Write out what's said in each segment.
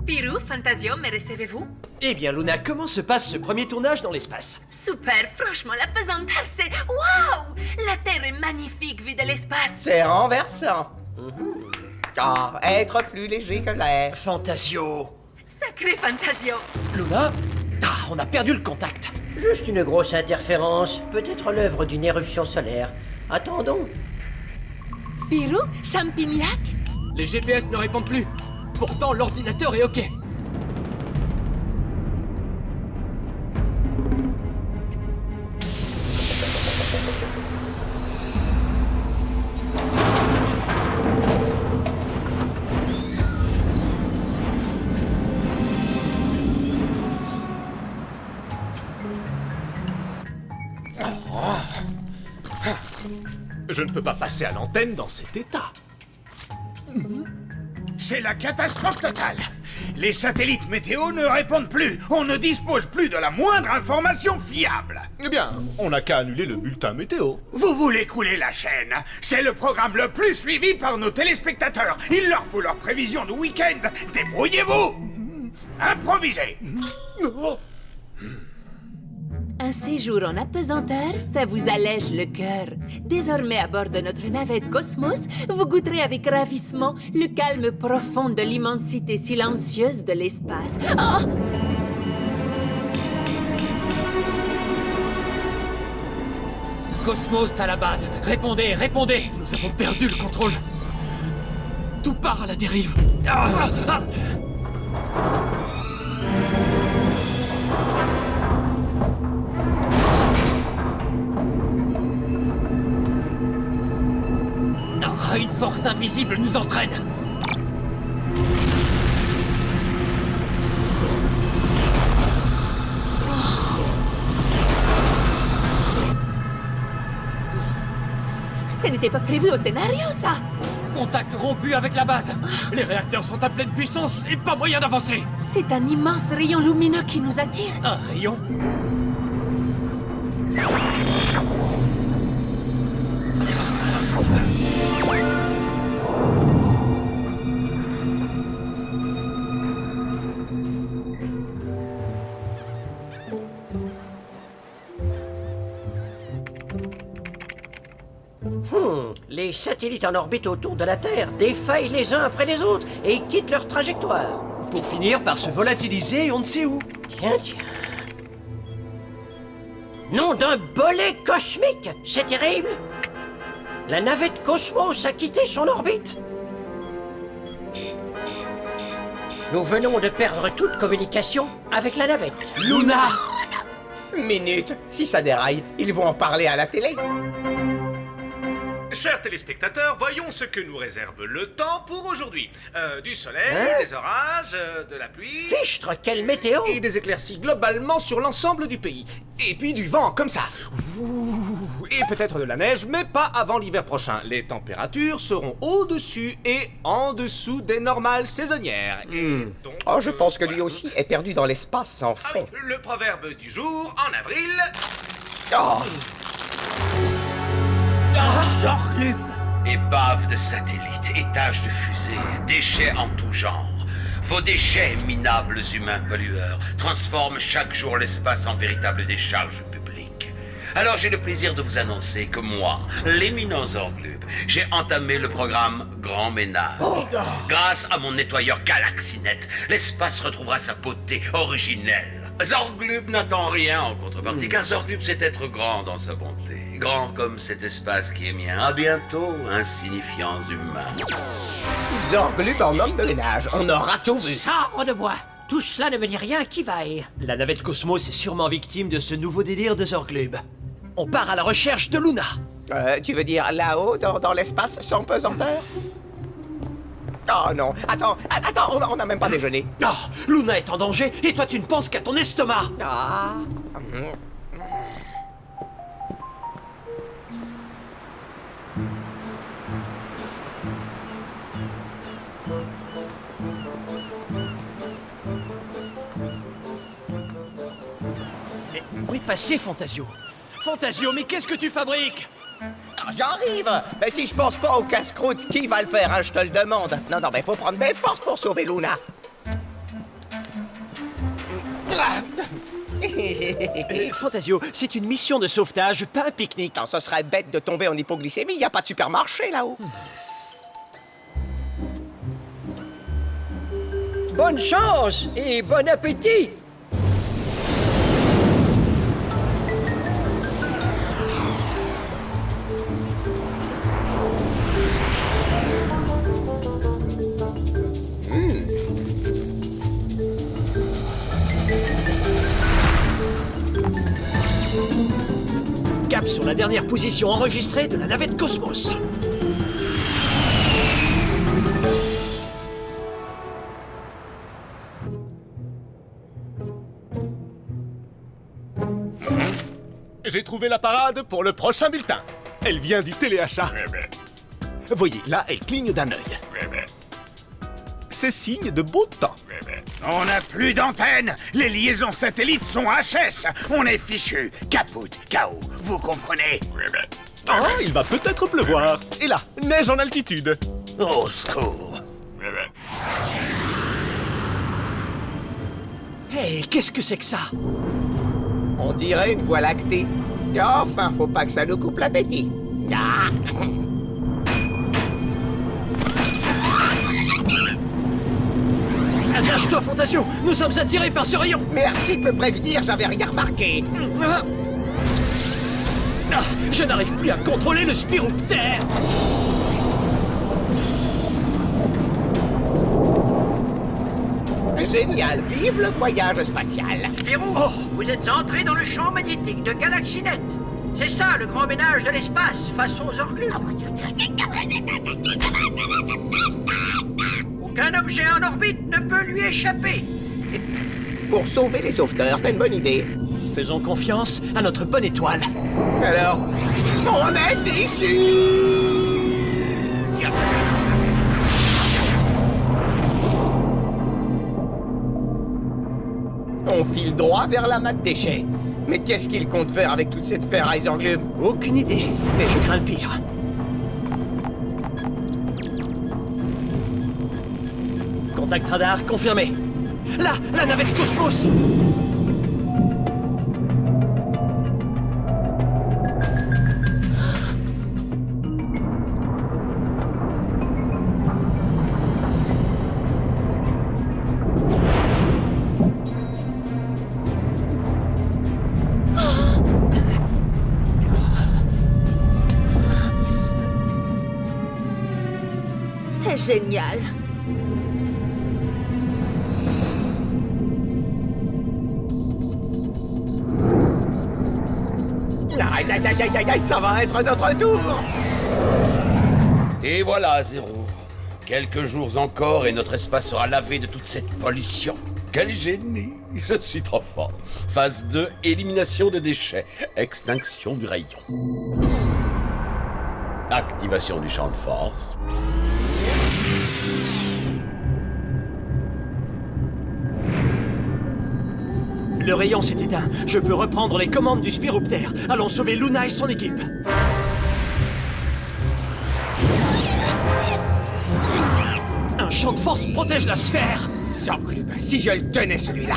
Spirou, Fantasio, me recevez-vous? Eh bien, Luna, comment se passe ce premier tournage dans l'espace? Super, franchement, la pesanteur, c'est... Waouh! La Terre est magnifique vue de l'espace. C'est renversant. Ah, être plus léger que l'air. Fantasio! Sacré Fantasio. Luna? Ah, on a perdu le contact. Juste une grosse interférence, peut-être l'œuvre d'une éruption solaire. Attendons. Spirou, Champignac? Les GPS ne répondent plus. Pourtant, l'ordinateur est OK. Je ne peux pas passer à l'antenne dans cet état. C'est la catastrophe totale. Les satellites météo ne répondent plus. On ne dispose plus de la moindre information fiable. Eh bien, on n'a qu'à annuler le bulletin météo. Vous voulez couler la chaîne? C'est le programme le plus suivi par nos téléspectateurs. Il leur faut leur prévision de week-end. Débrouillez-vous. Improvisez. Un séjour en apesanteur, ça vous allège le cœur. Désormais, à bord de notre navette Cosmos, vous goûterez avec ravissement le calme profond de l'immensité silencieuse de l'espace. Oh! Cosmos à la base. Répondez, répondez. Nous avons perdu le contrôle. Tout part à la dérive. Une force invisible nous entraîne. Ce n'était pas prévu au scénario, ça! Contact rompu avec la base. Les réacteurs sont à pleine puissance et pas moyen d'avancer. C'est un immense rayon lumineux qui nous attire. Un rayon? Les satellites en orbite autour de la Terre défaillent les uns après les autres et quittent leur trajectoire. Pour finir par se volatiliser on ne sait où. Tiens. Nom d'un bolet cosmique! C'est terrible! La navette Cosmos a quitté son orbite. Nous venons de perdre toute communication avec la navette. Luna! Minute, si ça déraille, ils vont en parler à la télé. Chers téléspectateurs, voyons ce que nous réserve le temps pour aujourd'hui. Du soleil, Hein? des orages, de la pluie... Fichtre, quelle météo! Et des éclaircies globalement sur l'ensemble du pays. Et puis du vent, comme ça. Ouh, et peut-être de la neige, mais pas avant l'hiver prochain. Les températures seront au-dessus et en dessous des normales saisonnières. Donc, Oh, je pense que lui voilà. aussi est perdu dans l'espace sans Ah oui, fond. le proverbe du jour, en avril... Oh, Zorglub! Épaves de satellites, étages de fusées, déchets en tout genre. Vos déchets, minables humains pollueurs, transforment chaque jour l'espace en véritable décharge publique. Alors j'ai le plaisir de vous annoncer que moi, l'éminent Zorglub, j'ai entamé le programme Grand Ménage. Grâce à mon nettoyeur Galaxinet, l'espace retrouvera sa beauté originelle. Zorglub n'attend rien en contrepartie, car Zorglub sait être grand dans sa bonté. Grand comme cet espace qui est mien. À bientôt, insignifiants humains. Zorglub en homme de ménage, on aura tout vu. Sabre de bois! Tout cela ne me dit rien qui vaille. La navette Cosmos est sûrement victime de ce nouveau délire de Zorglub. On part à la recherche de Luna. Tu veux dire là-haut, dans l'espace, sans pesanteur? Oh non, attends, on n'a même pas déjeuné. Oh, Luna est en danger et toi tu ne penses qu'à ton estomac. Ah. Mais où est passé Fantasio? Fantasio, mais qu'est-ce que tu fabriques? J'arrive! Mais si je pense pas au casse-croûte, qui va le faire, hein, je te le demande. Non, mais faut prendre des forces pour sauver Luna. Fantasio, c'est une mission de sauvetage, pas un pique-nique. Non, ce serait bête de tomber en hypoglycémie, y a pas de supermarché là-haut. Bonne chance et bon appétit! Cap sur la dernière position enregistrée de la navette Cosmos. J'ai trouvé la parade pour le prochain bulletin. Elle vient du téléachat. Voyez, là, elle cligne d'un œil. C'est signe de beau temps. On n'a plus d'antenne. Les liaisons satellites sont HS. On est fichu. Capoute, KO. Vous comprenez? Ah, il va peut-être pleuvoir. Et là, neige en altitude. Au secours. Hey, qu'est-ce que c'est que ça? On dirait une voie lactée. Enfin, faut pas que ça nous coupe l'appétit. Ah. Attache-toi, Fantasio! Nous sommes attirés par ce rayon! Merci de me prévenir, j'avais rien remarqué. Ah, je n'arrive plus à contrôler le spirouptère! Génial, vive le voyage spatial. Spirou, vous êtes entré dans le champ magnétique de GalaxyNet. C'est ça le grand ménage de l'espace face aux orclures. Aucun objet en orbite ne peut lui échapper. Pour sauver les sauveteurs, t'as une bonne idée. Faisons confiance à notre bonne étoile. Alors, on est fichu. On file droit vers la mat déchet. Mais qu'est-ce qu'il compte faire avec toute cette ferraille englume? Aucune idée, mais je crains le pire. Contact radar confirmé. Là, la navette Cosmos! C'est génial. Aïe, aïe, aïe, aïe, aïe, ça va être notre tour. Et voilà, Zéro. Quelques jours encore et notre espace sera lavé de toute cette pollution. Quel génie! Je suis trop fort. Phase 2, élimination des déchets. Extinction du rayon. Activation du champ de force. Le rayon s'est éteint. Je peux reprendre les commandes du spirouptère. Allons sauver Luna et son équipe. Un champ de force protège la sphère. Sacre, si je le tenais celui-là.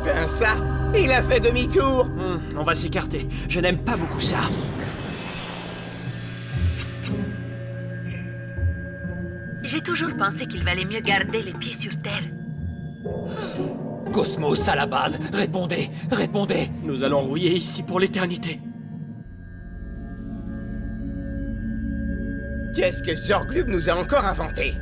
Ben ça, il a fait demi-tour. On va s'écarter. Je n'aime pas beaucoup ça. J'ai toujours pensé qu'il valait mieux garder les pieds sur terre. Cosmos à la base. Répondez, répondez. Nous allons rouiller ici pour l'éternité. Qu'est-ce que Zorglub nous a encore inventé?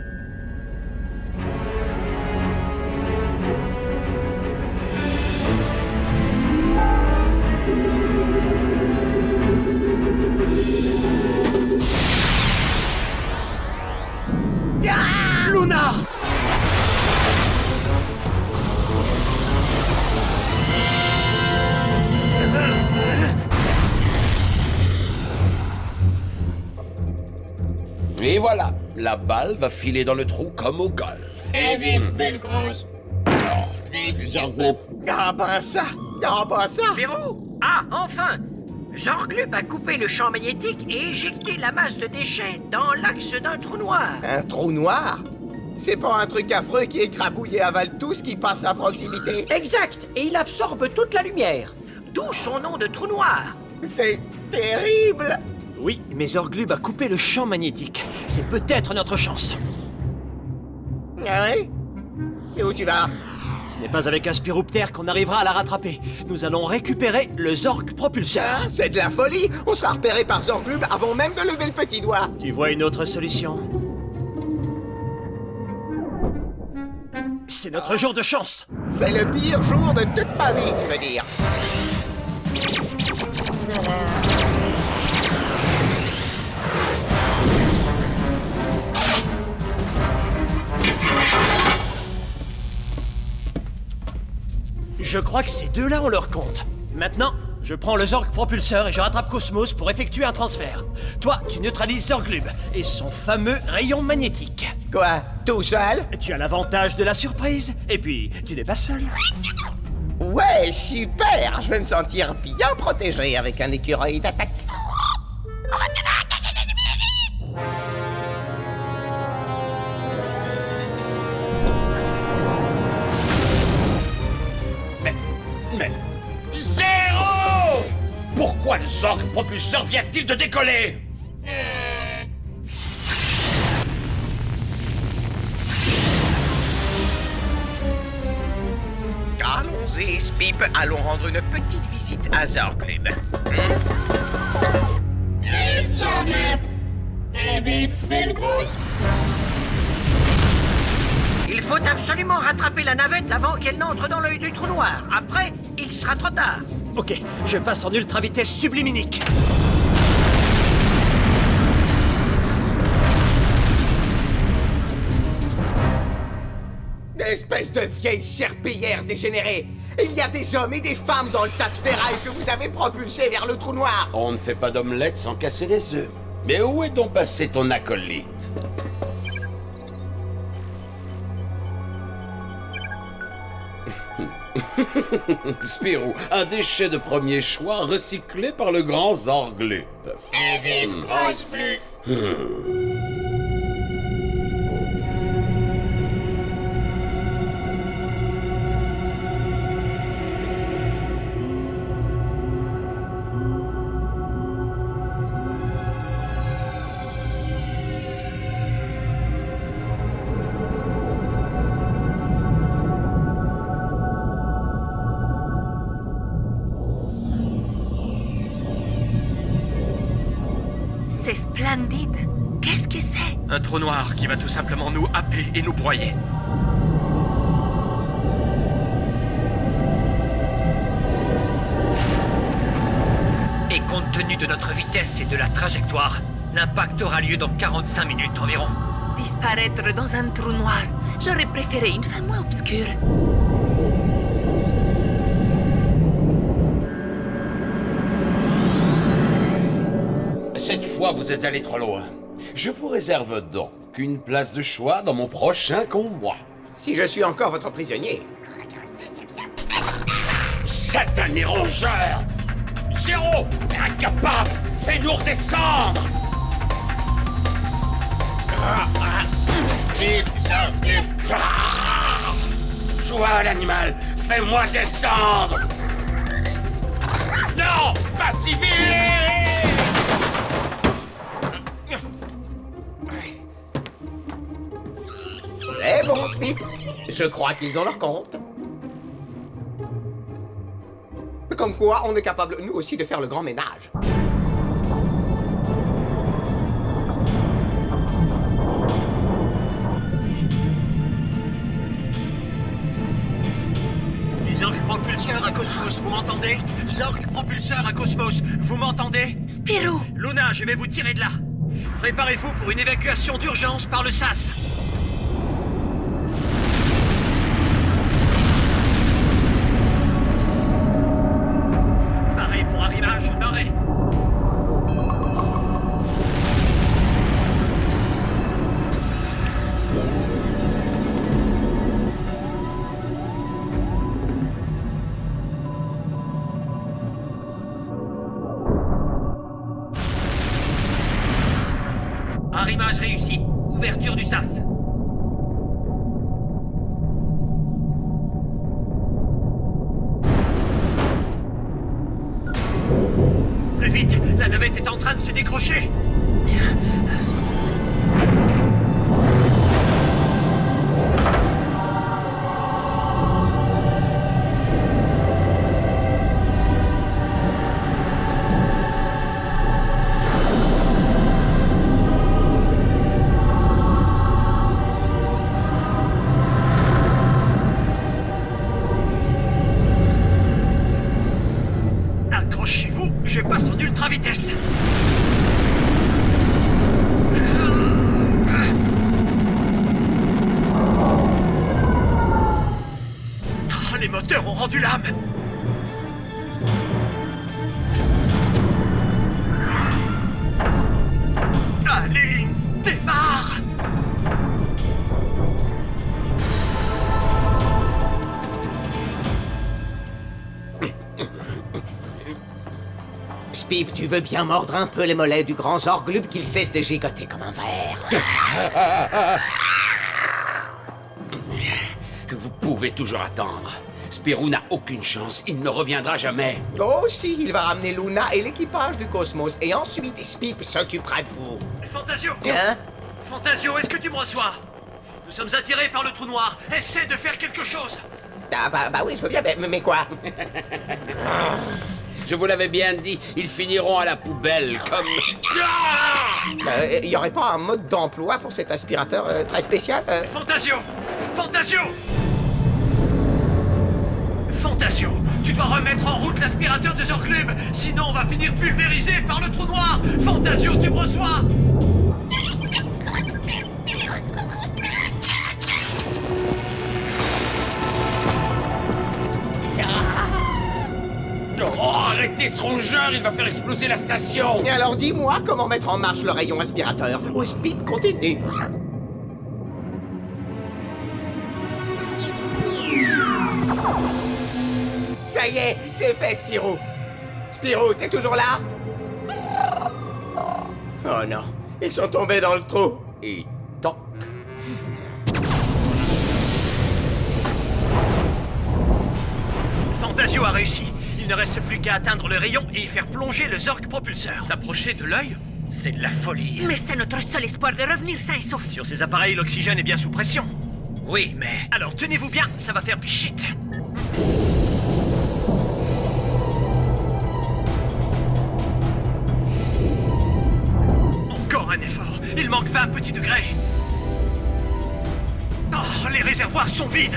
Luna! Et voilà, la balle va filer dans le trou comme au golf. Et vive Belgrosse. Vive Zorglub. Ah ben ça! Ah ben ça! Zéro. Ah, enfin! Zorglub a coupé le champ magnétique et éjecté la masse de déchets dans l'axe d'un trou noir. Un trou noir? C'est pas un truc affreux qui écrabouille et avale tout ce qui passe à proximité? Exact, et il absorbe toute la lumière. D'où son nom de trou noir. C'est terrible! Oui, mais Zorglub a coupé le champ magnétique. C'est peut-être notre chance. Ah ouais? Et où tu vas? Ce n'est pas avec un spirooptère qu'on arrivera à la rattraper. Nous allons récupérer le Zorg propulseur. Hein? C'est de la folie! On sera repéré par Zorglub avant même de lever le petit doigt! Tu vois une autre solution? C'est notre jour de chance. C'est le pire jour de toute ma vie, tu veux dire? Je crois que ces deux-là ont leur compte. Maintenant, je prends le Zorg propulseur et je rattrape Cosmos pour effectuer un transfert. Toi, tu neutralises Zorglub et son fameux rayon magnétique. Quoi? Tout seul? Tu as l'avantage de la surprise, et puis tu n'es pas seul. Ouais, super! Je vais me sentir bien protégé avec un écureuil d'attaque. Mais... Zéro! Pourquoi le Zorg propulseur vient-il de décoller? Allons-y, Spip, allons rendre une petite visite à Zorglub. Vive Zorglub. Et vive Belgrosse. Il faut absolument rattraper la navette avant qu'elle n'entre dans l'œil du trou noir. Après, il sera trop tard. Ok, je passe en ultra vitesse subliminique. Espèce de vieille serpillière dégénérée! Il y a des hommes et des femmes dans le tas de ferraille que vous avez propulsé vers le trou noir! On ne fait pas d'omelette sans casser les œufs. Mais où est donc passé ton acolyte? Spirou, un déchet de premier choix recyclé par le grand Zorglub. Et vive Grosse Bleu. C'est splendide. Qu'est-ce que c'est? Un trou noir qui va tout simplement nous happer et nous broyer. Et compte tenu de notre vitesse et de la trajectoire, l'impact aura lieu dans 45 minutes environ. Disparaître dans un trou noir. J'aurais préféré une fin moins obscure. Cette fois, vous êtes allé trop loin. Je vous réserve donc une place de choix dans mon prochain convoi. Si je suis encore votre prisonnier. Satané rongeur! Zéro! Incapable! Fais-nous redescendre! Vive Zorglub. Joie l'animal! Fais-moi descendre! Non! Pas si vite! C'est bon, Spip. Je crois qu'ils ont leur compte. Comme quoi, on est capable, nous aussi, de faire le grand ménage. Zorg propulseur à Cosmos, vous m'entendez? Zorg propulseur à Cosmos, vous m'entendez? Spirou! Luna, je vais vous tirer de là. Préparez-vous pour une évacuation d'urgence par le SAS. Pareil pour arrimage, d'arrêt. Arrimage réussi. Ouverture du SAS. Plus vite, la navette est en train de se décrocher. Accrochez-vous, je passe en ultra vitesse. Oh, les moteurs ont rendu l'âme. Allez, démarre. Spip, tu veux bien mordre un peu les mollets du grand Zorglub qu'il cesse de gigoter comme un verre? Vous pouvez toujours attendre. Spirou n'a aucune chance, il ne reviendra jamais. Oh si, il va ramener Luna et l'équipage du Cosmos, et ensuite Spip s'occupera de vous. Fantasio. Hein? Fantasio, est-ce que tu me reçois? Nous sommes attirés par le trou noir. Essaie de faire quelque chose. Ah bah oui, je veux bien, mais quoi? Je vous l'avais bien dit, ils finiront à la poubelle comme... Il y aurait pas un mode d'emploi pour cet aspirateur très spécial? Fantasio! Fantasio! Fantasio, tu dois remettre en route l'aspirateur de Zorglub, sinon on va finir pulvérisé par le trou noir! Fantasio, tu me reçois? Oh, arrêtez ce rongeur, il va faire exploser la station! Et alors dis-moi comment mettre en marche le rayon aspirateur. Ou Spip continue. Ça y est, c'est fait, Spirou. Spirou, t'es toujours là? Oh non, ils sont tombés dans le trou. Et toc. Fantasio a réussi. Il ne reste plus qu'à atteindre le rayon et y faire plonger le Zorg propulseur. S'approcher de l'œil, c'est de la folie. Mais c'est notre seul espoir de revenir sain et sauf. Sur ces appareils, l'oxygène est bien sous pression. Oui, mais... Alors tenez-vous bien, ça va faire pchit. Encore un effort. Il manque 20 petits degrés. Oh, les réservoirs sont vides.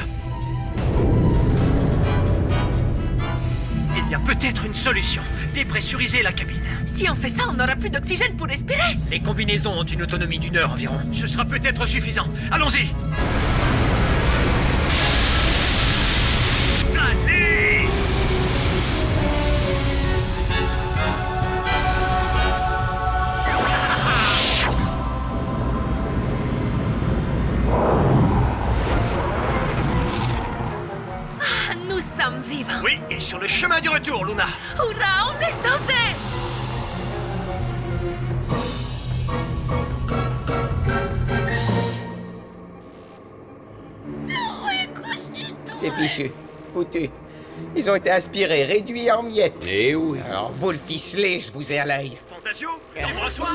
Il y a peut-être une solution. Dépressuriser la cabine. Si on fait ça, on n'aura plus d'oxygène pour respirer. Les combinaisons ont une autonomie d'1 heure environ. Ce sera peut-être suffisant. Allons-y. Allez! Ah, nous sommes vivants. Oui, et sur le chemin du retour, Luna. Hurrah, on est sauvés. C'est fichu. Foutus. Ils ont été aspirés, réduits en miettes. Eh oui. Alors vous le ficelez, je vous ai à l'œil. Fantasio, libre-toi.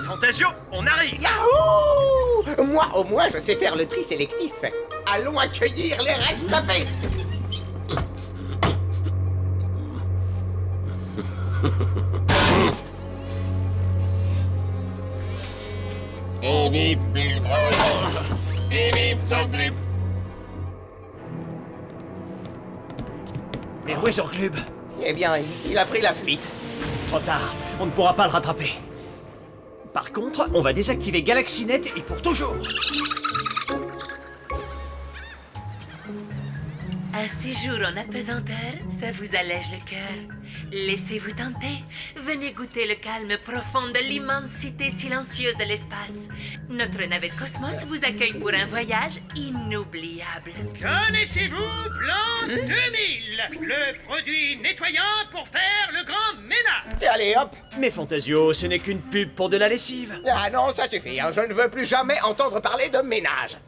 Fantasio, on arrive. Yahoo! Moi, au moins, je sais faire le tri sélectif. Allons accueillir les rescapés. Mais où est Zorglub? Eh bien, il a pris la fuite. Trop tard, on ne pourra pas le rattraper. Par contre, on va désactiver GalaxyNet et pour toujours. Un séjour en apesanteur, ça vous allège le cœur. Laissez-vous tenter. Venez goûter le calme profond de l'immensité silencieuse de l'espace. Notre navette Cosmos vous accueille pour un voyage inoubliable. Connaissez-vous Blanc 2000, le produit nettoyant pour faire le grand ménage? Et allez, hop. Mais Fantasio, ce n'est qu'une pub pour de la lessive. Ah non, ça suffit. Hein. Je ne veux plus jamais entendre parler de ménage.